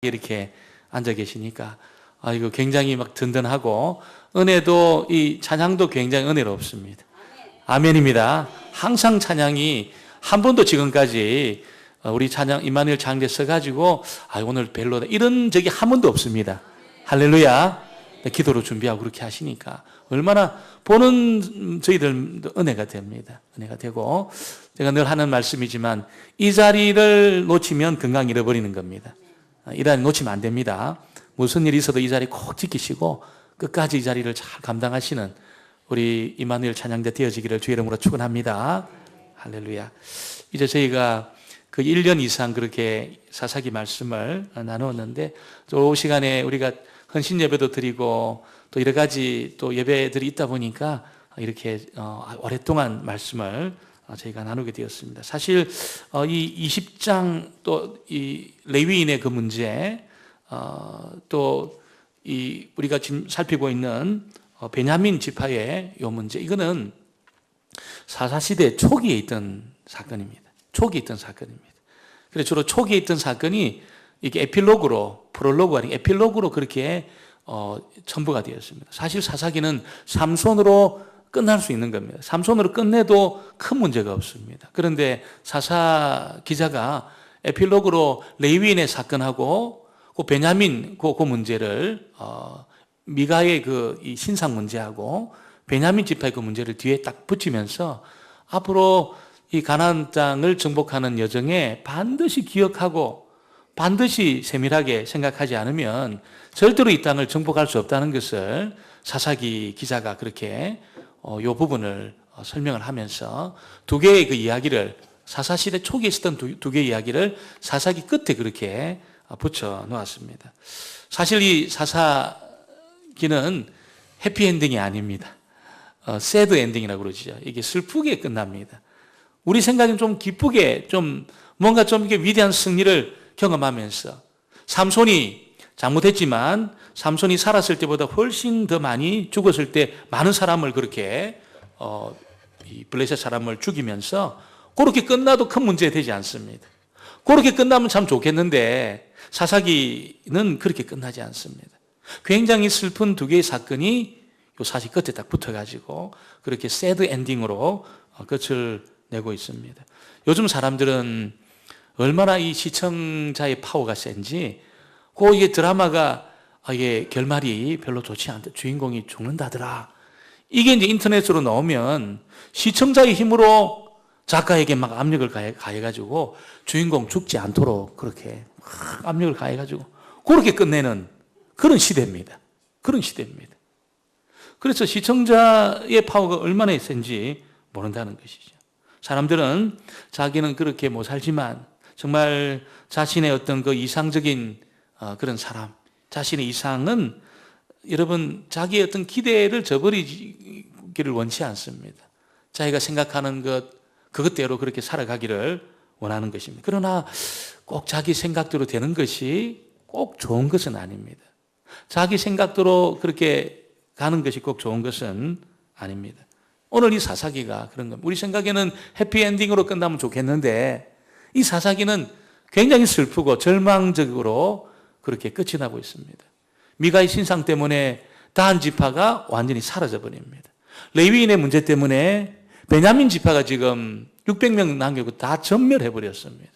이렇게 앉아 계시니까 이거 굉장히 막 든든하고 은혜도 이 찬양도 굉장히 은혜롭습니다. 아멘입니다. 항상 찬양이 한 번도 지금까지 우리 찬양 이마누엘 장대 써가지고 오늘 별로다 이런 적이 한 번도 없습니다. 할렐루야. 기도로 준비하고 그렇게 하시니까 얼마나 보는 저희들도 은혜가 됩니다. 은혜가 되고 제가 늘 하는 말씀이지만 이 자리를 놓치면 건강 잃어버리는 겁니다. 이 자리 놓치면 안 됩니다. 무슨 일이 있어도 이 자리 꼭 지키시고 끝까지 이 자리를 잘 감당하시는 우리 이마누엘 찬양대 되어지기를 주의 이름으로 축원합니다. 할렐루야. 이제 저희가 그 1년 이상 그렇게 사사기 말씀을 나누었는데 또 시간에 우리가 헌신 예배도 드리고 또 여러 가지 또 예배들이 있다 보니까 이렇게 오랫동안 말씀을 저희가 나누게 되었습니다. 사실 이 20장 또 이 레위인의 그 문제 또 이 우리가 지금 살피고 있는 베냐민 지파의 이 문제 이거는 사사시대 초기에 있던 사건입니다. 초기에 있던 사건입니다. 그래서 주로 초기에 있던 사건이 이게 에필로그로 프롤로그가 아니고 에필로그로 그렇게 첨부가 되었습니다. 사실 사사기는 삼손으로 끝날 수 있는 겁니다. 삼손으로 끝내도 큰 문제가 없습니다. 그런데 사사 기자가 에필로그로 레위인의 사건하고 그 베냐민 그 문제를 미가의 이 신상 문제하고 베냐민 지파의 그 문제를 뒤에 딱 붙이면서 앞으로 이 가나안 땅을 정복하는 여정에 반드시 기억하고 반드시 세밀하게 생각하지 않으면 절대로 이 땅을 정복할 수 없다는 것을 사사기 기자가 그렇게 이 부분을 설명을 하면서 두 개의 그 이야기를 사사시대 초기에 있었던 두 개의 이야기를 사사기 끝에 그렇게 붙여 놓았습니다. 사실 이 사사기는 해피엔딩이 아닙니다. 새드 엔딩이라고 그러죠. 이게 슬프게 끝납니다. 우리 생각엔 좀 기쁘게 좀 뭔가 좀 이게 위대한 승리를 경험하면서 삼손이 잘못했지만 삼손이 살았을 때보다 훨씬 더 많이 죽었을 때 많은 사람을 그렇게 이 블레셋 사람을 죽이면서 그렇게 끝나도 큰 문제 되지 않습니다. 그렇게 끝나면 참 좋겠는데 사사기는 그렇게 끝나지 않습니다. 굉장히 슬픈 두 개의 사건이 요 사실 끝에 딱 붙어가지고 그렇게 새드 엔딩으로 끝을 내고 있습니다. 요즘 사람들은 얼마나 이 시청자의 파워가 센지 이게 드라마가 이게 결말이 별로 좋지 않다. 주인공이 죽는다더라. 이게 이제 인터넷으로 나오면 시청자의 힘으로 작가에게 막 압력을 가해가지고 주인공 죽지 않도록 그렇게 막 압력을 가해가지고 그렇게 끝내는 그런 시대입니다. 그런 시대입니다. 그래서 시청자의 파워가 얼마나 센지 모른다는 것이죠. 사람들은 자기는 그렇게 못 살지만 정말 자신의 어떤 그 이상적인 그런 사람, 자신의 이상은 여러분 자기의 어떤 기대를 저버리기를 원치 않습니다. 자기가 생각하는 그것대로 그렇게 살아가기를 원하는 것입니다. 그러나 꼭 자기 생각대로 되는 것이 꼭 좋은 것은 아닙니다. 자기 생각대로 그렇게 가는 것이 꼭 좋은 것은 아닙니다. 오늘 이 사사기가 그런 겁니다. 우리 생각에는 해피엔딩으로 끝나면 좋겠는데 이 사사기는 굉장히 슬프고 절망적으로 그렇게 끝이 나고 있습니다. 미가의 신상 때문에 다한 지파가 완전히 사라져 버립니다. 레위인의 문제 때문에 베냐민 지파가 지금 600명 남기고 다 전멸해 버렸습니다.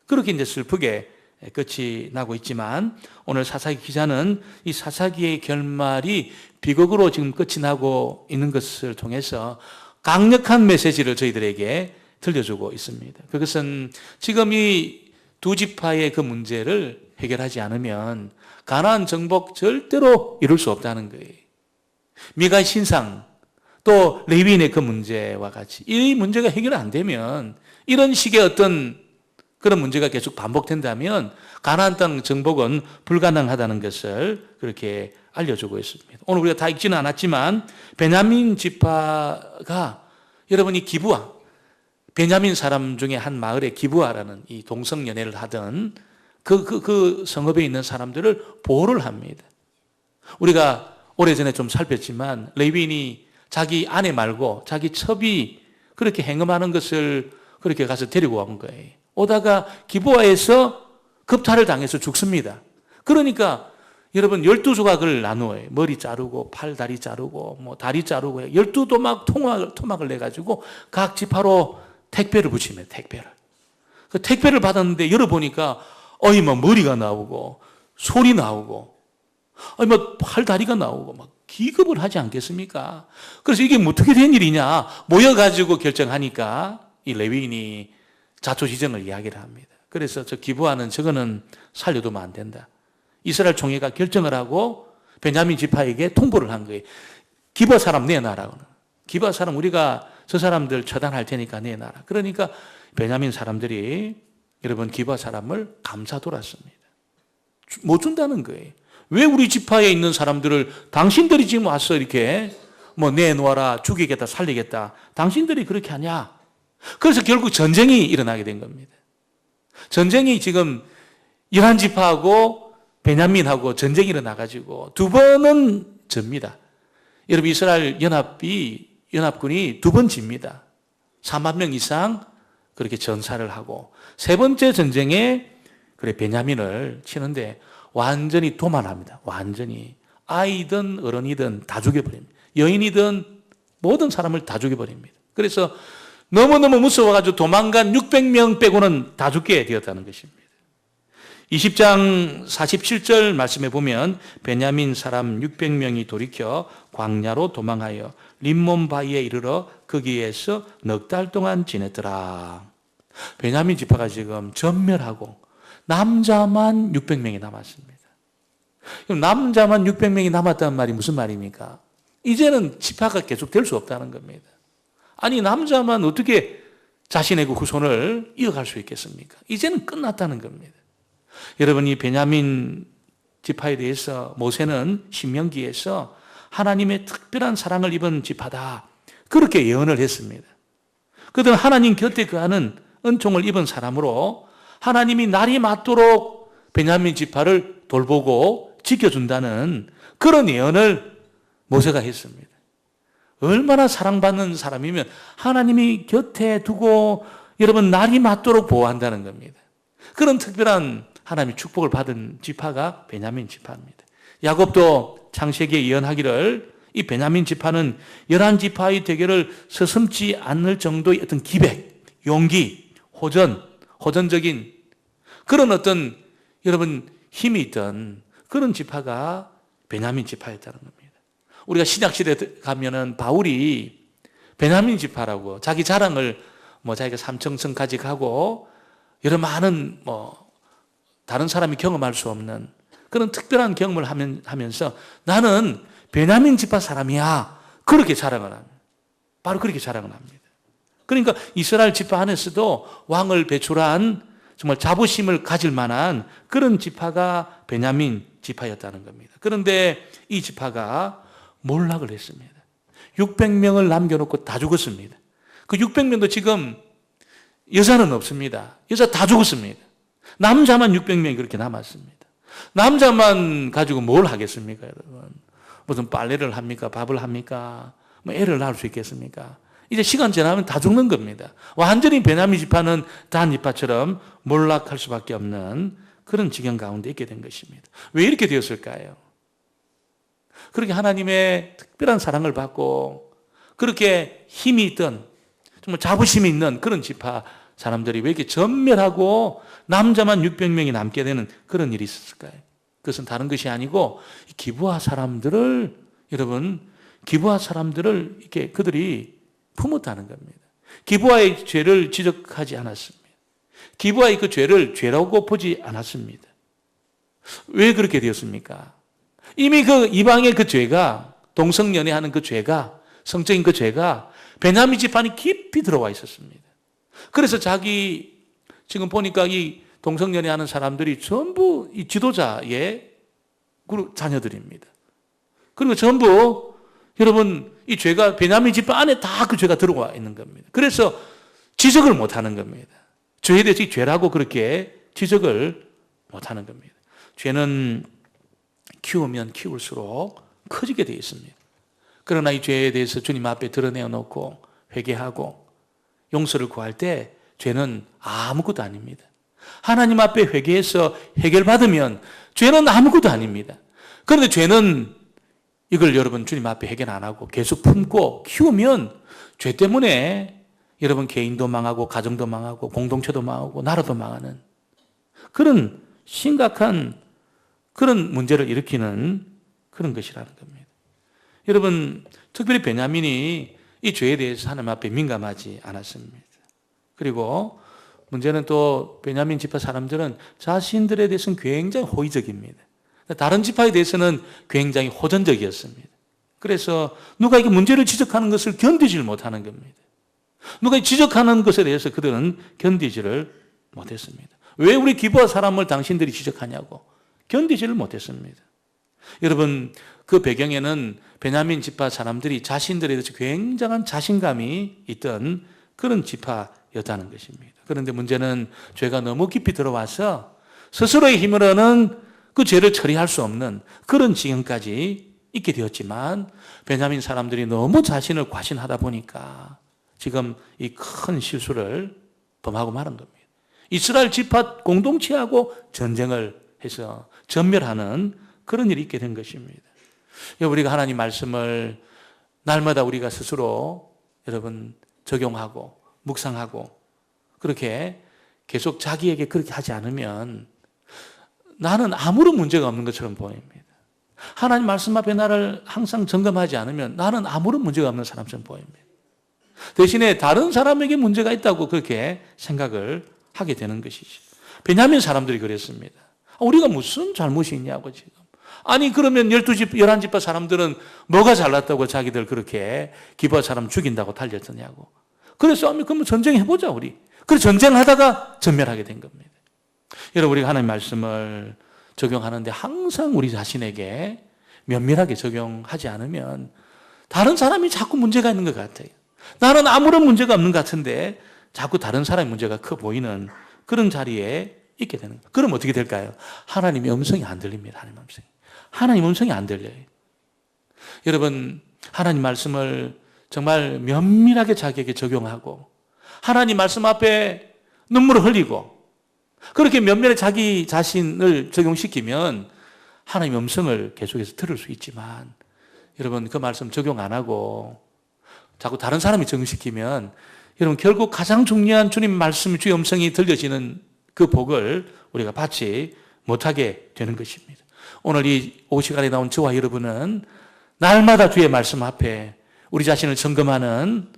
그렇게 이제 슬프게 끝이 나고 있지만 오늘 사사기 기자는 이 사사기의 결말이 비극으로 지금 끝이 나고 있는 것을 통해서 강력한 메시지를 저희들에게 들려주고 있습니다. 그것은 지금 이 두 지파의 그 문제를 해결하지 않으면 가나안 정복 절대로 이룰 수 없다는 거예요. 미가의 신상 또 레위인의 그 문제와 같이 이 문제가 해결 안 되면 이런 식의 어떤 그런 문제가 계속 반복된다면 가나안 땅 정복은 불가능하다는 것을 그렇게 알려주고 있습니다. 오늘 우리가 다 읽지는 않았지만 베냐민 지파가 여러분이 기브아 베냐민 사람 중에 한 마을에 기브아라는 이 동성연애를 하던 그 성읍에 있는 사람들을 보호를 합니다. 우리가 오래전에 좀 살폈지만 레위인이 자기 아내 말고 자기 첩이 그렇게 행음하는 것을 그렇게 가서 데리고 온 거예요. 오다가 기브아에서 급탈을 당해서 죽습니다. 그러니까 여러분 12조각을 나누어요. 머리 자르고 팔 다리 자르고 뭐 다리 자르고 12도막 토막을 내가지고 각 지파로 택배를 붙이면 택배를. 그 택배를 받았는데 열어보니까 막 머리가 나오고 소리 나오고 막 팔 다리가 나오고 막 기겁을 하지 않겠습니까? 그래서 이게 어떻게 된 일이냐 모여가지고 결정하니까 이 레위인이 자초지정을 이야기를 합니다. 그래서 저 기부하는 저거는 살려두면 안 된다. 이스라엘 총회가 결정을 하고 베냐민 지파에게 통보를 한 거예요. 기부할 사람 내놔라고. 기부할 사람 우리가 저 사람들 처단할 테니까 내놔라. 그러니까 베냐민 사람들이 여러분 기부할 사람을 감사 돌았습니다. 못 준다는 거예요. 왜 우리 지파에 있는 사람들을 당신들이 지금 와서 이렇게 뭐 내놓아라, 죽이겠다, 살리겠다. 당신들이 그렇게 하냐? 그래서 결국 전쟁이 일어나게 된 겁니다. 전쟁이 지금 11지파하고 베냐민하고 전쟁이 일어나가지고 두 번은 접니다. 여러분 이스라엘 연합군이 두 번 집니다. 4만 명 이상 그렇게 전사를 하고 세 번째 전쟁에 그래 베냐민을 치는데 완전히 도만합니다. 완전히 아이든 어른이든 다 죽여버립니다. 여인이든 모든 사람을 다 죽여버립니다. 그래서 너무너무 무서워가지고 도망간 600명 빼고는 다 죽게 되었다는 것입니다. 20장 47절 말씀에 보면 베냐민 사람 600명이 돌이켜 광야로 도망하여 림몬 바위에 이르러 거기에서 넉 달 동안 지냈더라. 베냐민 지파가 지금 전멸하고 남자만 600명이 남았습니다. 그럼 남자만 600명이 남았다는 말이 무슨 말입니까? 이제는 지파가 계속 될 수 없다는 겁니다. 아니 남자만 어떻게 자신의 그 후손을 이어갈 수 있겠습니까? 이제는 끝났다는 겁니다. 여러분 이 베냐민 지파에 대해서 모세는 신명기에서 하나님의 특별한 사랑을 입은 지파다 그렇게 예언을 했습니다. 그들은 하나님 곁에 거하는 은총을 입은 사람으로 하나님이 날이 맞도록 베냐민 지파를 돌보고 지켜준다는 그런 예언을 모세가 했습니다. 얼마나 사랑받는 사람이면 하나님이 곁에 두고 여러분 날이 맞도록 보호한다는 겁니다. 그런 특별한 하나님의 축복을 받은 지파가 베냐민 지파입니다. 야곱도 창세기에 예언하기를 이 베냐민 지파는 11지파의 대결을 서슴지 않을 정도의 어떤 기백, 용기, 호전적인 그런 어떤 여러분 힘이 있던 그런 지파가 베냐민 지파였다는 겁니다. 우리가 신약시대에 가면은 바울이 베냐민 지파라고 자기 자랑을 자기가 삼청성까지 가고 여러 많은 다른 사람이 경험할 수 없는 그런 특별한 경험을 하면서 나는 베냐민 지파 사람이야. 그렇게 자랑을 합니다. 바로 그렇게 자랑을 합니다. 그러니까 이스라엘 지파 안에서도 왕을 배출한 정말 자부심을 가질 만한 그런 지파가 베냐민 지파였다는 겁니다. 그런데 이 지파가 몰락을 했습니다. 600명을 남겨놓고 다 죽었습니다. 그 600명도 지금 여자는 없습니다. 여자 다 죽었습니다. 남자만 600명이 그렇게 남았습니다. 남자만 가지고 뭘 하겠습니까, 여러분? 무슨 빨래를 합니까? 밥을 합니까? 애를 낳을 수 있겠습니까? 이제 시간 지나면 다 죽는 겁니다. 완전히 베냐민 지파는 단 지파처럼 몰락할 수밖에 없는 그런 지경 가운데 있게 된 것입니다. 왜 이렇게 되었을까요? 그렇게 하나님의 특별한 사랑을 받고 그렇게 힘이 있던 정말 자부심이 있는 그런 지파 사람들이 왜 이렇게 전멸하고 남자만 600명이 남게 되는 그런 일이 있었을까요? 그것은 다른 것이 아니고 기부하 사람들을 여러분 기부하 사람들을 이렇게 그들이 품었다는 겁니다. 기부하의 죄를 지적하지 않았습니다. 기부하의 그 죄를 죄라고 보지 않았습니다. 왜 그렇게 되었습니까? 이미 그 이방의 그 죄가 동성연애하는 그 죄가 성적인 그 죄가 베냐민 지파에 깊이 들어와 있었습니다. 그래서 지금 보니까 이 동성연애하는 사람들이 전부 이 지도자의 자녀들입니다. 그리고 전부 여러분 이 죄가 베냐민 지파 안에 다 그 죄가 들어와 있는 겁니다. 그래서 지적을 못하는 겁니다. 죄에 대해서 죄라고 그렇게 지적을 못하는 겁니다. 죄는 키우면 키울수록 커지게 되어 있습니다. 그러나 이 죄에 대해서 주님 앞에 드러내어 놓고 회개하고 용서를 구할 때 죄는 아무것도 아닙니다. 하나님 앞에 회개해서 해결받으면 죄는 아무것도 아닙니다. 그런데 죄는 이걸 여러분 주님 앞에 해결 안 하고 계속 품고 키우면 죄 때문에 여러분 개인도 망하고 가정도 망하고 공동체도 망하고 나라도 망하는 그런 심각한 그런 문제를 일으키는 그런 것이라는 겁니다. 여러분 특별히 베냐민이 이 죄에 대해서 하나님 앞에 민감하지 않았습니다. 그리고 문제는 또 베냐민 지파 사람들은 자신들에 대해서는 굉장히 호의적입니다. 다른 지파에 대해서는 굉장히 호전적이었습니다. 그래서 누가 이게 문제를 지적하는 것을 견디질 못하는 겁니다. 누가 지적하는 것에 대해서 그들은 견디지를 못했습니다. 왜 우리 기부와 사람을 당신들이 지적하냐고 견디지를 못했습니다. 여러분 그 배경에는 베냐민 지파 사람들이 자신들에 대해서 굉장한 자신감이 있던 그런 지파였다는 것입니다. 그런데 문제는 죄가 너무 깊이 들어와서 스스로의 힘으로는 그 죄를 처리할 수 없는 그런 지경까지 있게 되었지만 베냐민 사람들이 너무 자신을 과신하다 보니까 지금 이 큰 실수를 범하고 말은 겁니다. 이스라엘 지파 공동체하고 전쟁을 해서 전멸하는 그런 일이 있게 된 것입니다. 우리가 하나님 말씀을 날마다 우리가 스스로 여러분 적용하고 묵상하고 그렇게 계속 자기에게 그렇게 하지 않으면 나는 아무런 문제가 없는 것처럼 보입니다. 하나님 말씀 앞에 나를 항상 점검하지 않으면 나는 아무런 문제가 없는 사람처럼 보입니다. 대신에 다른 사람에게 문제가 있다고 그렇게 생각을 하게 되는 것이죠. 베냐민 사람들이 그랬습니다. 우리가 무슨 잘못이 있냐고 지금. 아니 그러면 11지파 사람들은 뭐가 잘났다고 자기들 그렇게 기부하 사람 죽인다고 달렸느냐고. 그래서 그러면 전쟁해보자 우리. 그래서 전쟁하다가 전멸하게 된 겁니다. 여러분 우리가 하나님 말씀을 적용하는데 항상 우리 자신에게 면밀하게 적용하지 않으면 다른 사람이 자꾸 문제가 있는 것 같아요. 나는 아무런 문제가 없는 것 같은데 자꾸 다른 사람의 문제가 커 보이는 그런 자리에 있게 되는 거예요. 그럼 어떻게 될까요? 하나님의 음성이 안 들립니다. 하나님 음성이 안 들려요. 여러분 하나님 말씀을 정말 면밀하게 자기에게 적용하고 하나님 말씀 앞에 눈물을 흘리고 그렇게 면밀하게 자기 자신을 적용시키면 하나님의 음성을 계속해서 들을 수 있지만 여러분 그 말씀 적용 안 하고 자꾸 다른 사람이 적용시키면 여러분 결국 가장 중요한 주님 말씀 주의 음성이 들려지는 그 복을 우리가 받지 못하게 되는 것입니다. 오늘 이 오후 시간에 나온 저와 여러분은 날마다 주의 말씀 앞에 우리 자신을 점검하는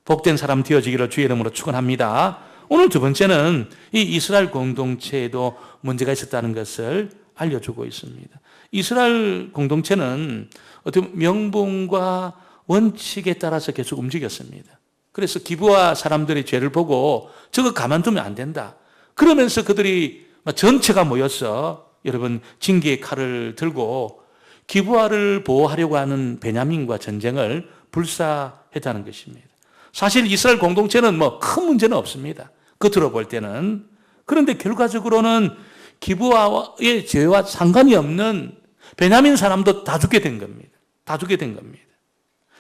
복된 사람 되어지기를 주의 이름으로 축원합니다. 오늘 두 번째는 이 이스라엘 공동체에도 문제가 있었다는 것을 알려주고 있습니다. 이스라엘 공동체는 어떤 명분과 원칙에 따라서 계속 움직였습니다. 그래서 기브아 사람들의 죄를 보고 저거 가만두면 안 된다. 그러면서 그들이 전체가 모여서 여러분 징계의 칼을 들고 기브아를 보호하려고 하는 베냐민과 전쟁을 불사했다는 것입니다. 사실 이스라엘 공동체는 큰 문제는 없습니다. 겉으로 볼 때는. 그런데 결과적으로는 기브아의 죄와 상관이 없는 베냐민 사람도 다 죽게 된 겁니다. 다 죽게 된 겁니다.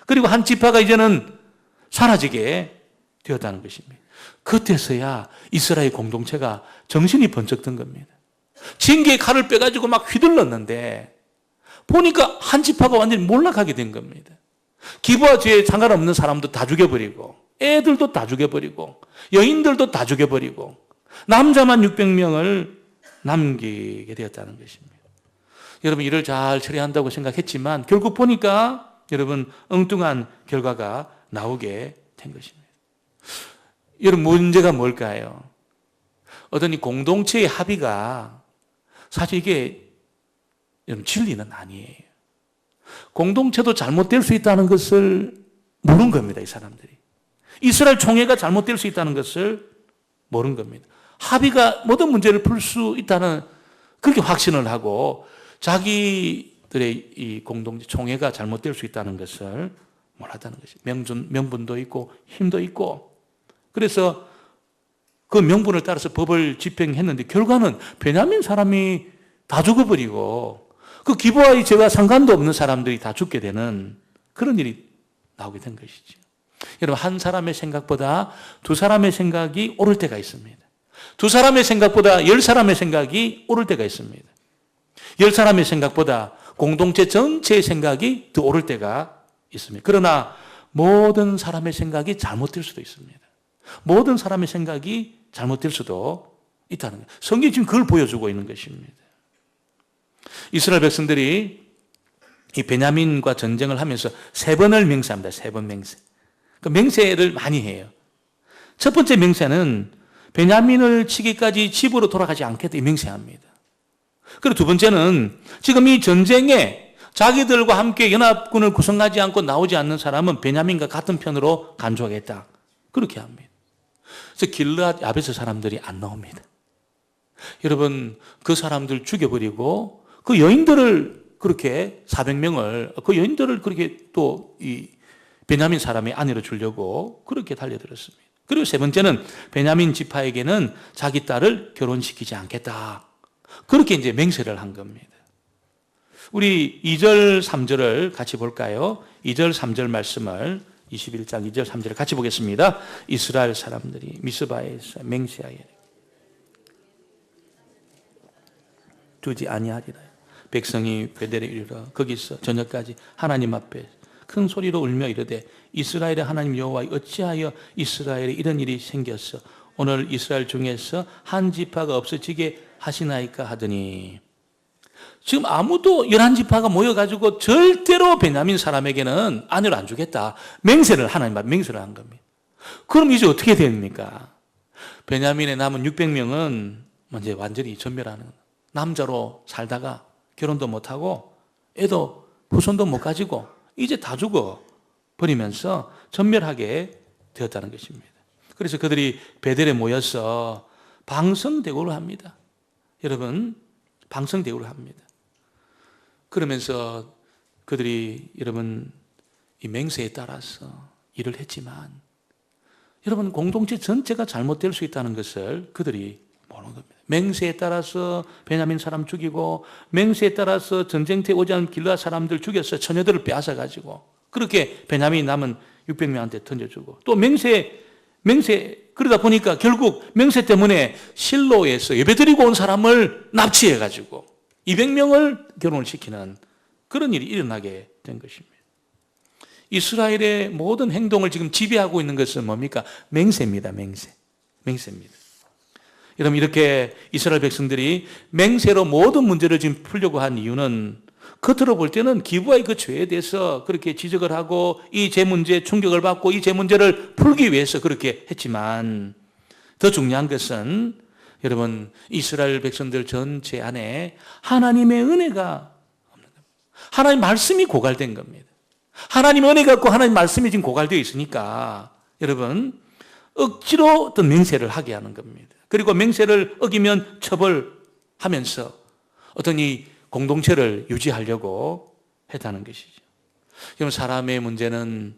그리고 한 지파가 이제는 사라지게 되었다는 것입니다. 그때서야 이스라엘 공동체가 정신이 번쩍 든 겁니다. 징계의 칼을 빼가지고 막 휘둘렀는데 보니까 한 지파가 완전히 몰락하게 된 겁니다. 기부와 죄에 상관없는 사람도 다 죽여버리고 애들도 다 죽여버리고 여인들도 다 죽여버리고 남자만 600명을 남기게 되었다는 것입니다. 여러분 이를 잘 처리한다고 생각했지만 결국 보니까 여러분 엉뚱한 결과가 나오게 된 것입니다. 여러분 문제가 뭘까요? 어떤 이 공동체의 합의가 사실 이게 여러분 진리는 아니에요. 공동체도 잘못될 수 있다는 것을 모르는 겁니다. 이 사람들이. 이스라엘 총회가 잘못될 수 있다는 것을 모르는 겁니다. 합의가 모든 문제를 풀 수 있다는 그렇게 확신을 하고 자기들의 이 공동체 총회가 잘못될 수 있다는 것을 몰랐다는 것이죠. 명분도 있고 힘도 있고 그래서 그 명분을 따라서 법을 집행했는데 결과는 베냐민 사람이 다 죽어버리고 그 기부와의 죄와 상관도 없는 사람들이 다 죽게 되는 그런 일이 나오게 된 것이죠. 여러분 한 사람의 생각보다 두 사람의 생각이 옳을 때가 있습니다. 두 사람의 생각보다 10사람의 생각이 옳을 때가 있습니다. 10사람의 생각보다 공동체 전체의 생각이 더 옳을 때가 있습니다. 그러나 모든 사람의 생각이 잘못될 수도 있습니다. 모든 사람의 생각이 잘못될 수도 있다는 거예요. 성경이 지금 그걸 보여주고 있는 것입니다. 이스라엘 백성들이 이 베냐민과 전쟁을 하면서 3번을 맹세합니다. 3번 맹세. 그 맹세를 많이 해요. 첫 번째 맹세는 베냐민을 치기까지 집으로 돌아가지 않겠다 이 맹세합니다. 그리고 두 번째는 지금 이 전쟁에 자기들과 함께 연합군을 구성하지 않고 나오지 않는 사람은 베냐민과 같은 편으로 간주하겠다. 그렇게 합니다. 그래서 길르앗 야베스 사람들이 안 나옵니다. 여러분, 그 사람들 죽여버리고 그 여인들을 그렇게 400명을 그 여인들을 그렇게 또 이 베냐민 사람의 아내로 주려고 그렇게 달려들었습니다. 그리고 세 번째는 베냐민 지파에게는 자기 딸을 결혼시키지 않겠다. 그렇게 이제 맹세를 한 겁니다. 우리 2절, 3절을 같이 볼까요? 2절, 3절 말씀을 21장 2절, 3절을 같이 보겠습니다. 이스라엘 사람들이 미스바에서 맹세하여 두지 아니하리라. 백성이 베델에 이르러 거기서 저녁까지 하나님 앞에 큰 소리로 울며 이르되 이스라엘의 하나님 여호와 어찌하여 이스라엘에 이런 일이 생겼어? 오늘 이스라엘 중에서 한 지파가 없어지게 하시나이까 하더니 지금 아무도 11지파가 모여가지고 절대로 베냐민 사람에게는 아내를 안 주겠다. 맹세를 하나님 앞에 맹세를 한 겁니다. 그럼 이제 어떻게 됩니까? 베냐민의 남은 600명은 이제 완전히 전멸하는 남자로 살다가 결혼도 못하고 애도 후손도 못 가지고 이제 다 죽어 버리면서 전멸하게 되었다는 것입니다. 그래서 그들이 베델에 모여서 방성대고를 합니다. 여러분, 방성대고를 합니다. 그러면서 그들이 여러분 이 맹세에 따라서 일을 했지만 여러분 공동체 전체가 잘못될 수 있다는 것을 그들이 모르는 겁니다. 맹세에 따라서 베냐민 사람 죽이고 맹세에 따라서 전쟁터에 오지 않은 길르앗 사람들 죽여서 처녀들을 빼앗아가지고 그렇게 베냐민 남은 600명한테 던져주고 또 맹세 그러다 보니까 결국 맹세 때문에 실로에서 예배드리고 온 사람을 납치해가지고 200명을 결혼을 시키는 그런 일이 일어나게 된 것입니다. 이스라엘의 모든 행동을 지금 지배하고 있는 것은 뭡니까? 맹세입니다. 맹세입니다. 여러분 이렇게 이스라엘 백성들이 맹세로 모든 문제를 지금 풀려고 한 이유는 겉으로 볼 때는 기브와의 그 죄에 대해서 그렇게 지적을 하고 이 죄 문제에 충격을 받고 이 죄 문제를 풀기 위해서 그렇게 했지만 더 중요한 것은 여러분 이스라엘 백성들 전체 안에 하나님의 은혜가 없는 겁니다. 하나님 말씀이 고갈된 겁니다. 하나님의 은혜가 없고 하나님 말씀이 지금 고갈되어 있으니까 여러분 억지로 어떤 맹세를 하게 하는 겁니다. 그리고 맹세를 어기면 처벌하면서 어떤 이 공동체를 유지하려고 했다는 것이죠. 여러분 사람의 문제는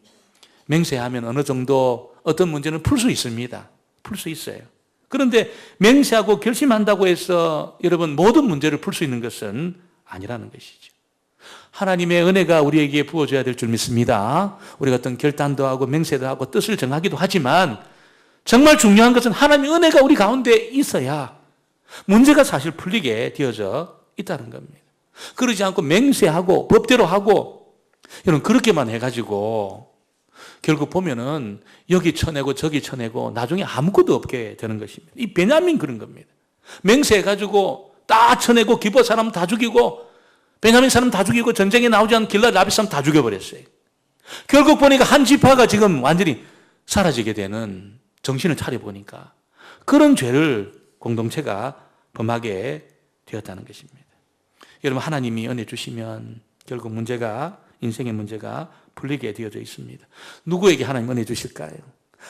맹세하면 어느 정도 어떤 문제는 풀 수 있습니다. 풀 수 있어요. 그런데 맹세하고 결심한다고 해서 여러분 모든 문제를 풀 수 있는 것은 아니라는 것이죠. 하나님의 은혜가 우리에게 부어져야 될 줄 믿습니다. 우리가 어떤 결단도 하고 맹세도 하고 뜻을 정하기도 하지만 정말 중요한 것은 하나님의 은혜가 우리 가운데 있어야 문제가 사실 풀리게 되어져 있다는 겁니다. 그러지 않고 맹세하고 법대로 하고 여러분 그렇게만 해가지고 결국 보면은 여기 쳐내고 저기 쳐내고 나중에 아무것도 없게 되는 것입니다. 이 베냐민 그런 겁니다. 맹세해가지고 다 쳐내고 기브아 사람 다 죽이고 베냐민 사람 다 죽이고 전쟁에 나오지 않은 길르앗 야베스 사람 다 죽여버렸어요. 결국 보니까 한 지파가 지금 완전히 사라지게 되는 정신을 차려보니까 그런 죄를 공동체가 범하게 되었다는 것입니다. 여러분 하나님이 은혜 주시면 결국 문제가 인생의 문제가 풀리게 되어져 있습니다. 누구에게 하나님 은혜 주실까요?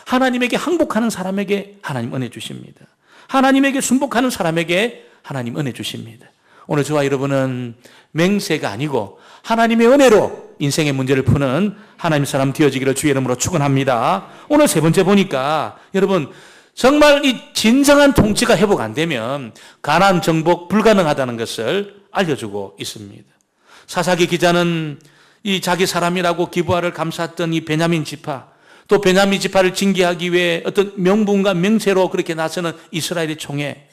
하나님에게 항복하는 사람에게 하나님 은혜 주십니다. 하나님에게 순복하는 사람에게 하나님 은혜 주십니다. 오늘 저와 여러분은 맹세가 아니고 하나님의 은혜로 인생의 문제를 푸는 하나님 사람 되어지기를 주의 이름으로 축원합니다. 오늘 세 번째 보니까 여러분 정말 이 진정한 통치가 회복 안 되면 가나안 정복 불가능하다는 것을 알려주고 있습니다. 사사기 기자는 이 자기 사람이라고 기브아를 감쌌던 이 베냐민 지파 또 베냐민 지파를 징계하기 위해 어떤 명분과 명제로 그렇게 나서는 이스라엘의 총회,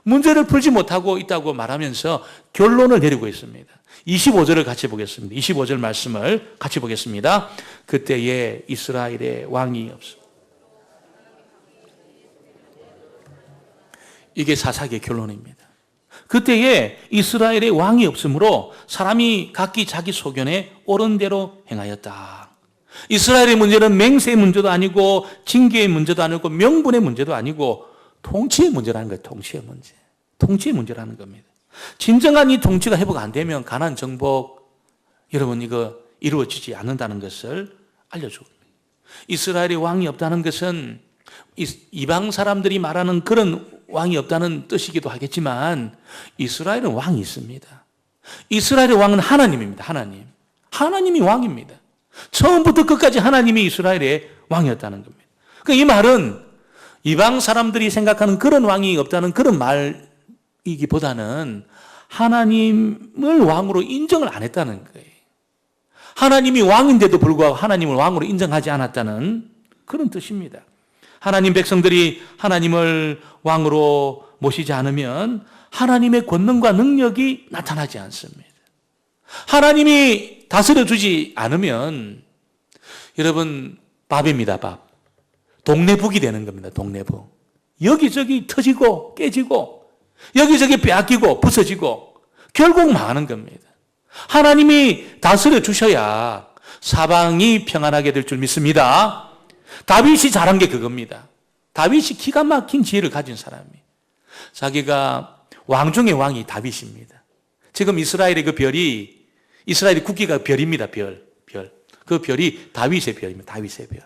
문제를 풀지 못하고 있다고 말하면서 결론을 내리고 있습니다. 25절을 같이 보겠습니다. 25절 말씀을 같이 보겠습니다. 그때에 이스라엘의 왕이 없어. 이게 사사기의 결론입니다. 그때에 이스라엘의 왕이 없으므로 사람이 각기 자기 소견에 옳은 대로 행하였다. 이스라엘의 문제는 맹세의 문제도 아니고 징계의 문제도 아니고 명분의 문제도 아니고 통치의 문제라는 거예요. 통치의 문제. 통치의 문제라는 겁니다. 진정한 이 통치가 회복 안 되면 가나안 정복, 여러분 이거 이루어지지 않는다는 것을 알려줍니다. 이스라엘의 왕이 없다는 것은 이방 사람들이 말하는 그런 왕이 없다는 뜻이기도 하겠지만 이스라엘은 왕이 있습니다. 이스라엘의 왕은 하나님입니다. 하나님. 하나님이 왕입니다. 처음부터 끝까지 하나님이 이스라엘의 왕이었다는 겁니다. 그러니까 이 말은 이방 사람들이 생각하는 그런 왕이 없다는 그런 말이기보다는 하나님을 왕으로 인정을 안 했다는 거예요. 하나님이 왕인데도 불구하고 하나님을 왕으로 인정하지 않았다는 그런 뜻입니다. 하나님 백성들이 하나님을 왕으로 모시지 않으면 하나님의 권능과 능력이 나타나지 않습니다. 하나님이 다스려주지 않으면 여러분 밥입니다. 밥. 동네북이 되는 겁니다. 동네북. 여기저기 터지고 깨지고 여기저기 빼앗기고 부서지고 결국 망하는 겁니다. 하나님이 다스려 주셔야 사방이 평안하게 될 줄 믿습니다. 다윗이 잘한 게 그겁니다. 다윗이 기가 막힌 지혜를 가진 사람이. 자기가 왕 중의 왕이 다윗입니다. 지금 이스라엘의 그 별이, 이스라엘의 국기가 별입니다. 별. 그 별이 다윗의 별입니다. 다윗의 별.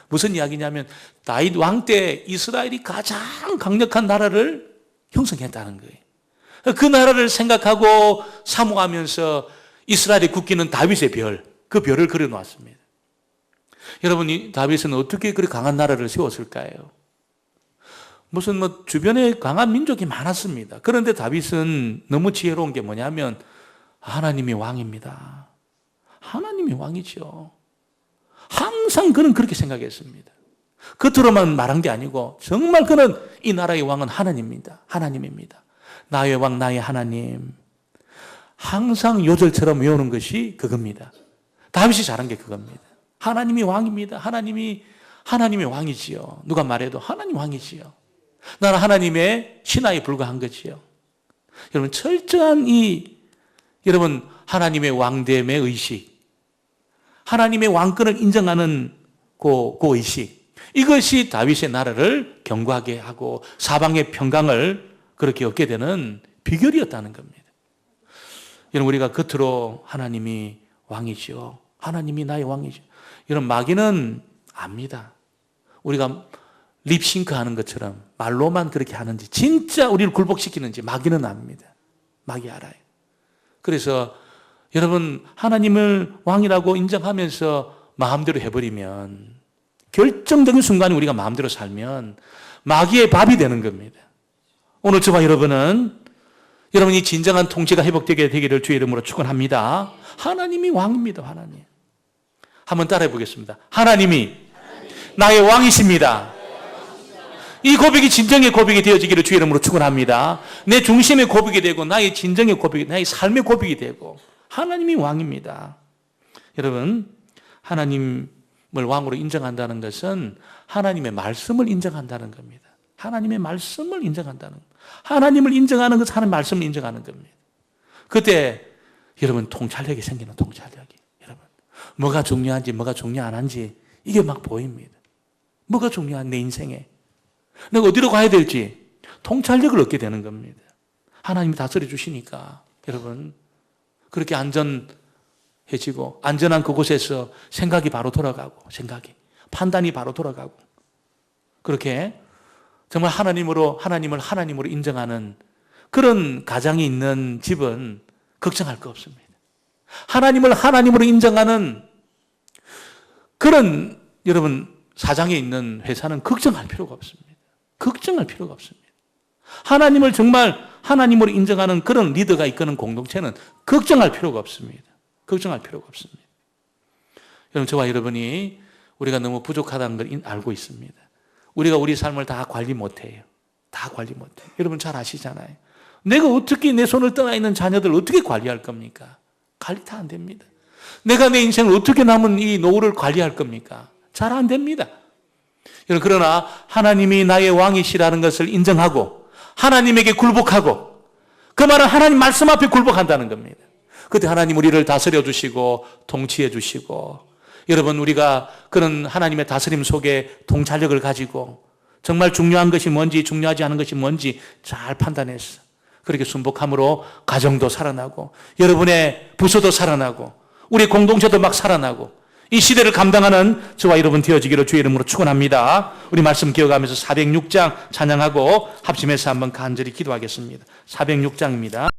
무슨 이야기냐면 다윗 왕 때 이스라엘이 가장 강력한 나라를 형성했다는 거예요. 그 나라를 생각하고 사모하면서 이스라엘의 국기는 다윗의 별, 그 별을 그려놓았습니다. 여러분, 다윗은 어떻게 그렇게 강한 나라를 세웠을까요? 무슨 주변에 강한 민족이 많았습니다. 그런데 다윗은 너무 지혜로운 게 뭐냐면 하나님이 왕입니다. 하나님이 왕이죠. 항상 그는 그렇게 생각했습니다. 겉으로만 말한 게 아니고 정말 그는 이 나라의 왕은 하나님입니다. 하나님입니다. 나의 왕, 나의 하나님. 항상 요절처럼 외우는 것이 그겁니다. 다윗이 잘한 게 그겁니다. 하나님이 왕입니다. 하나님이 왕이지요. 누가 말해도 하나님 왕이지요. 나는 하나님의 신하에 불과한 거지요. 여러분, 철저한 여러분, 하나님의 왕됨의 의식, 하나님의 왕권을 인정하는 그 의식, 이것이 다윗의 나라를 견고하게 하고 사방의 평강을 그렇게 얻게 되는 비결이었다는 겁니다. 여러분, 우리가 겉으로 하나님이 왕이지요. 하나님이 나의 왕이죠. 여러분, 마귀는 압니다. 우리가 립싱크 하는 것처럼 말로만 그렇게 하는지 진짜 우리를 굴복시키는지 마귀는 압니다. 마귀 알아요. 그래서 여러분, 하나님을 왕이라고 인정하면서 마음대로 해버리면, 결정적인 순간에 우리가 마음대로 살면 마귀의 밥이 되는 겁니다. 오늘 저와 여러분은 여러분이 진정한 통치가 회복되게 되기를 주의 이름으로 축원합니다. 하나님이 왕입니다. 하나님. 한번 따라해 보겠습니다. 하나님이 나의 왕이십니다. 이 고백이 진정의 고백이 되어지기를 주의 이름으로 축원합니다. 내 중심의 고백이 되고 나의 진정의 고백이, 나의 삶의 고백이 되고 하나님이 왕입니다. 여러분, 하나님을 왕으로 인정한다는 것은 하나님의 말씀을 인정한다는 겁니다. 하나님의 말씀을 인정한다는 겁니다. 하나님을 인정하는 것은 하나님의 말씀을 인정하는 겁니다. 그때 여러분 통찰력이 생기는 통찰력이. 여러분, 뭐가 중요한지 뭐가 중요 안 한지 이게 막 보입니다. 뭐가 중요한 내 인생에. 내가 어디로 가야 될지 통찰력을 얻게 되는 겁니다. 하나님이 다스려 주시니까 여러분 그렇게 안전해지고 안전한 그곳에서 생각이 바로 돌아가고 판단이 바로 돌아가고 그렇게 정말 하나님을 하나님으로 인정하는 그런 가정이 있는 집은 걱정할 거 없습니다. 하나님을 하나님으로 인정하는 그런 여러분 사장에 있는 회사는 걱정할 필요가 없습니다. 걱정할 필요가 없습니다. 하나님을 정말 하나님으로 인정하는 그런 리더가 이끄는 공동체는 걱정할 필요가 없습니다. 걱정할 필요가 없습니다. 여러분, 저와 여러분이 우리가 너무 부족하다는 걸 알고 있습니다. 우리가 우리 삶을 다 관리 못해요. 다 관리 못해요. 여러분 잘 아시잖아요. 내가 어떻게 내 손을 떠나 있는 자녀들 어떻게 관리할 겁니까? 관리 다 안 됩니다. 내가 내 인생을 어떻게 남은 이 노후를 관리할 겁니까? 잘 안 됩니다. 여러분, 그러나 하나님이 나의 왕이시라는 것을 인정하고 하나님에게 굴복하고, 그 말은 하나님 말씀 앞에 굴복한다는 겁니다. 그때 하나님 우리를 다스려 주시고 통치해 주시고, 여러분 우리가 그런 하나님의 다스림 속에 통찰력을 가지고 정말 중요한 것이 뭔지 중요하지 않은 것이 뭔지 잘 판단해서 그렇게 순복함으로 가정도 살아나고 여러분의 부서도 살아나고 우리 공동체도 막 살아나고 이 시대를 감당하는 저와 여러분 되어지기를 주의 이름으로 축원합니다. 우리 말씀 기억하면서 406장 찬양하고 합심해서 한번 간절히 기도하겠습니다. 406장입니다.